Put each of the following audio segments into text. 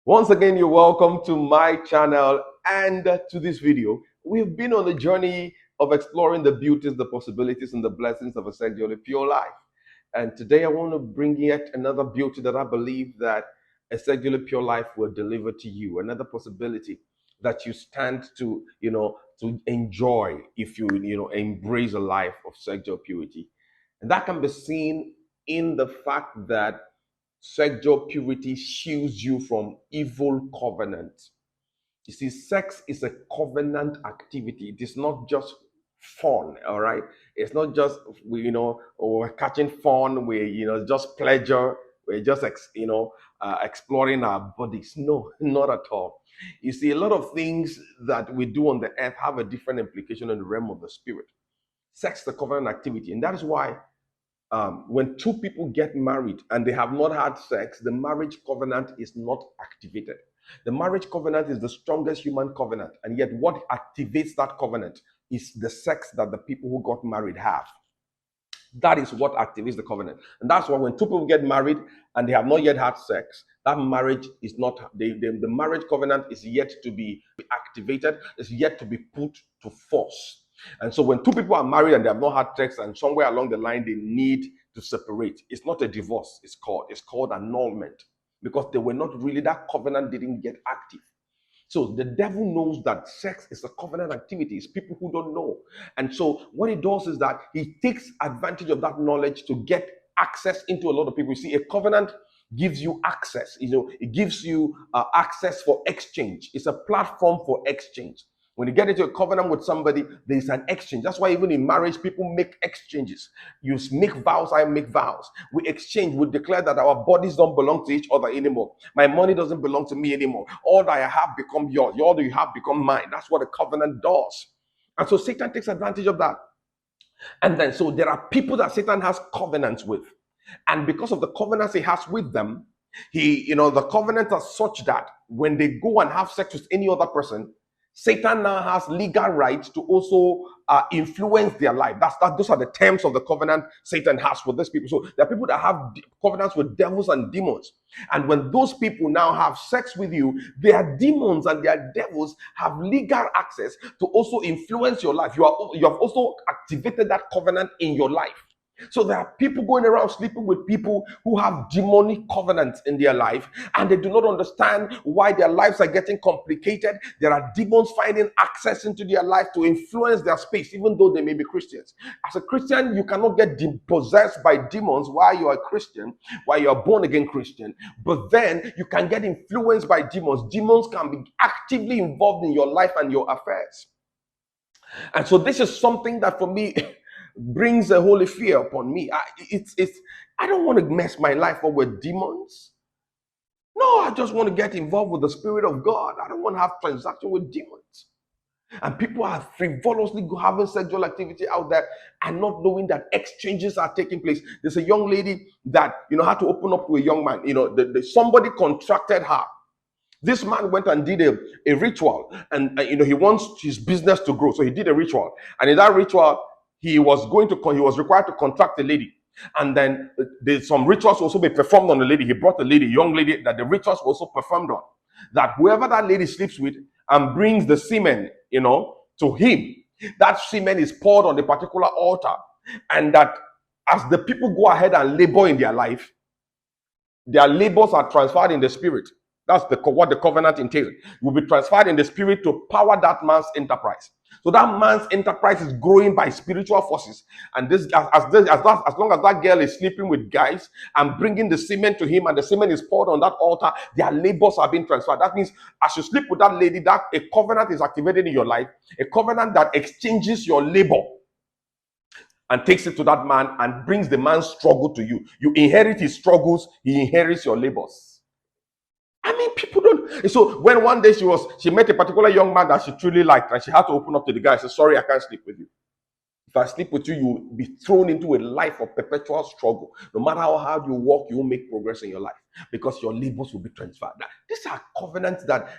Once again, you're welcome to my channel and to this video. We've been on the journey of exploring the beauties, the possibilities, and the blessings of a sexually pure life. And today I want to bring yet another beauty that I believe that a sexually pure life will deliver to you. Another possibility that you stand to enjoy if you embrace a life of sexual purity. And that can be seen in the fact that sexual purity shields you from evil covenant. You see, sex is a covenant activity. It is not just fun, all right? It's not just we're catching fun. We just pleasure. We're just exploring our bodies. No, not at all. You see, a lot of things that we do on the earth have a different implication in the realm of the spirit. Sex is a covenant activity, and that is why when two people get married and they have not had sex, the marriage covenant is not activated. The marriage covenant is the strongest human covenant, and yet what activates that covenant is the sex that the people who got married have. That is what activates the covenant. And that's why when two people get married and they have not yet had sex, that marriage is not, the marriage covenant is yet to be activated, is yet to be put to force. And so when two people are married and they have not had sex and somewhere along the line they need to separate, it's not a divorce, it's called annulment, because they were not really, that covenant didn't get active. So the devil knows that sex is a covenant activity. It's people who don't know. And so what he does is that he takes advantage of that knowledge to get access into a lot of people. You see, a covenant gives you access. It gives you access for exchange. It's a platform for exchange. When you get into a covenant with somebody, there's an exchange. That's why even in marriage, people make exchanges. You make vows, I make vows. We exchange, we declare that our bodies don't belong to each other anymore. My money doesn't belong to me anymore. All that I have become yours. All that you have become mine. That's what a covenant does. And so Satan takes advantage of that. And then so there are people that Satan has covenants with. And because of the covenants he has with them, the covenants are such that when they go and have sex with any other person, Satan now has legal rights to also influence their life. Those are the terms of the covenant Satan has with these people. So there are people that have covenants with devils and demons. And when those people now have sex with you, their demons and their devils have legal access to also influence your life. You have also activated that covenant in your life. So there are people going around sleeping with people who have demonic covenants in their life, and they do not understand why their lives are getting complicated. There are demons finding access into their life to influence their space, even though they may be Christians. As a Christian, you cannot get possessed by demons while you are a Christian, while you are born again Christian. But then you can get influenced by demons. Demons can be actively involved in your life and your affairs. And so this is something that for me brings a holy fear upon me. I don't want to mess my life up with demons. No, I just want to get involved with the Spirit of God. I don't want to have transaction with demons. And people are frivolously having sexual activity out there and not knowing that exchanges are taking place. There's a young lady that had to open up to a young man. Somebody contracted her. This man went and did a ritual, and he wants his business to grow, so he did a ritual. And in that ritual, he was required to contract a lady, and then some rituals also be performed on the lady. He brought a young lady, that the rituals were also performed on. That whoever that lady sleeps with and brings the semen, to him, that semen is poured on the particular altar, and that as the people go ahead and labor in their life, their labors are transferred in the spirit. That's what the covenant entails. It will be transferred in the spirit to power that man's enterprise. So that man's enterprise is growing by spiritual forces. And as long as that girl is sleeping with guys and bringing the semen to him, and the semen is poured on that altar, their labors are being transferred. That means as you sleep with that lady, that a covenant is activated in your life, a covenant that exchanges your labor and takes it to that man and brings the man's struggle to you. You inherit his struggles, he inherits your labors. I mean, people don't. So when one day she met a particular young man that she truly liked, and she had to open up to the guy and say, sorry, I can't sleep with you. If I sleep with you, you will be thrown into a life of perpetual struggle. No matter how hard you work, you won't make progress in your life because your labors will be transferred. Now, these are covenants that,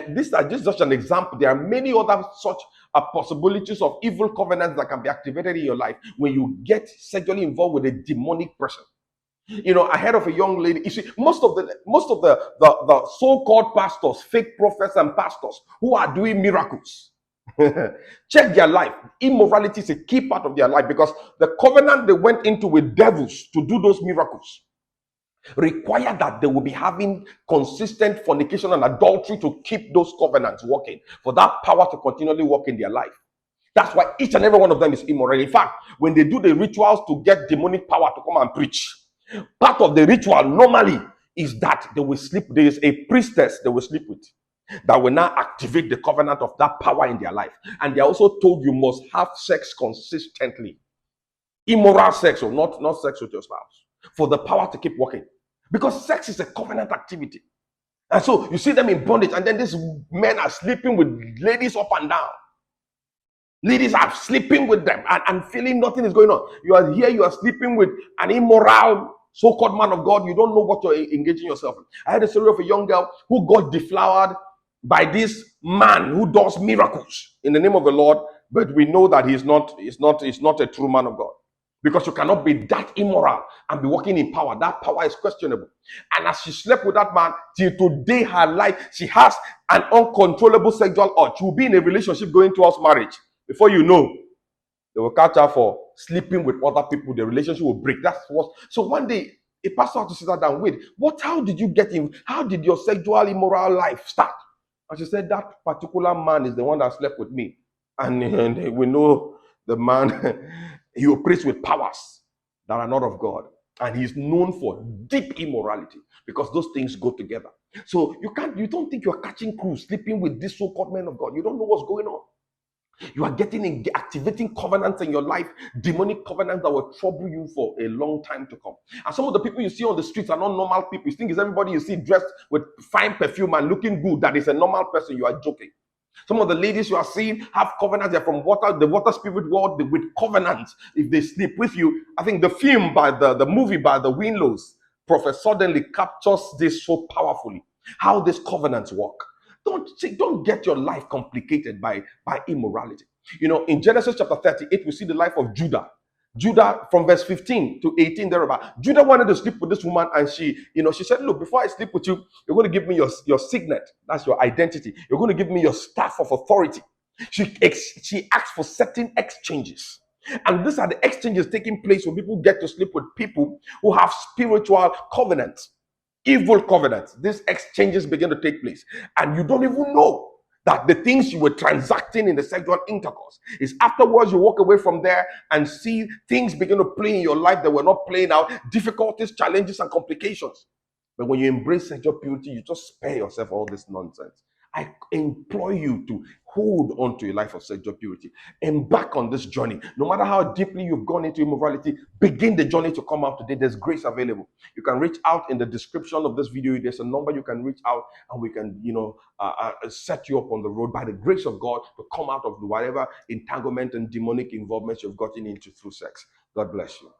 this is just an example. There are many other such possibilities of evil covenants that can be activated in your life when you get sexually involved with a demonic person. You know, I heard of a young lady. You see, most of the so-called pastors, fake prophets and pastors who are doing miracles. Check their life. Immorality is a key part of their life because the covenant they went into with devils to do those miracles require that they will be having consistent fornication and adultery to keep those covenants working, for that power to continually work in their life. That's why each and every one of them is immoral. In fact, when they do the rituals to get demonic power to come and preach, part of the ritual normally is that they will sleep. There is a priestess they will sleep with that will now activate the covenant of that power in their life. And they are also told you must have sex consistently. Immoral sex, or not sex with your spouse, for the power to keep working. Because sex is a covenant activity. And so you see them in bondage, and then these men are sleeping with ladies up and down. Ladies are sleeping with them and feeling nothing is going on. You are here, you are sleeping with an immoral so-called man of God. You don't know what you're engaging yourself in. I had a story of a young girl who got deflowered by this man who does miracles in the name of the Lord, but we know that he's not a true man of God. Because you cannot be that immoral and be walking in power. That power is questionable. And as she slept with that man, till today her life, she has an uncontrollable sexual urge. She will be in a relationship going towards marriage. Before you know, they will catch her for sleeping with other people. The relationship will break. That's what. So one day, a pastor had to sit her down. Wait, how did you get in? How did your sexual immoral life start? And she said, that particular man is the one that slept with me. And we know the man, he operates with powers that are not of God. And he's known for deep immorality because those things go together. So you don't think you're catching cruise, sleeping with this so-called man of God. You don't know what's going on. You are activating covenants in your life, demonic covenants that will trouble you for a long time to come. And some of the people you see on the streets are not normal people. You think it's everybody you see dressed with fine perfume and looking good that is a normal person. You are joking. Some of the ladies you are seeing have covenants. They're from the water spirit world with covenants. If they sleep with you, I think the film by the movie by the Winlows, Prophet suddenly captures this so powerfully. How these covenants work. Don't get your life complicated by immorality. You know, in Genesis chapter 38, we see the life of Judah. Judah, from verse 15 to 18, thereabout. Judah wanted to sleep with this woman, and she said, look, before I sleep with you, you're going to give me your signet. That's your identity. You're going to give me your staff of authority. She asked for certain exchanges. And these are the exchanges taking place when people get to sleep with people who have spiritual covenants. Evil covenants. These exchanges begin to take place, and you don't even know that the things you were transacting in the sexual intercourse is afterwards you walk away from there and see things begin to play in your life that were not playing out, difficulties, challenges, and complications. But when you embrace sexual purity, you just spare yourself all this nonsense. I implore you to hold on to a life of sexual purity. Embark on this journey. No matter how deeply you've gone into immorality, begin the journey to come out today. There's grace available. You can reach out in the description of this video. There's a number you can reach out, and we can, set you up on the road by the grace of God to come out of whatever entanglement and demonic involvement you've gotten into through sex. God bless you.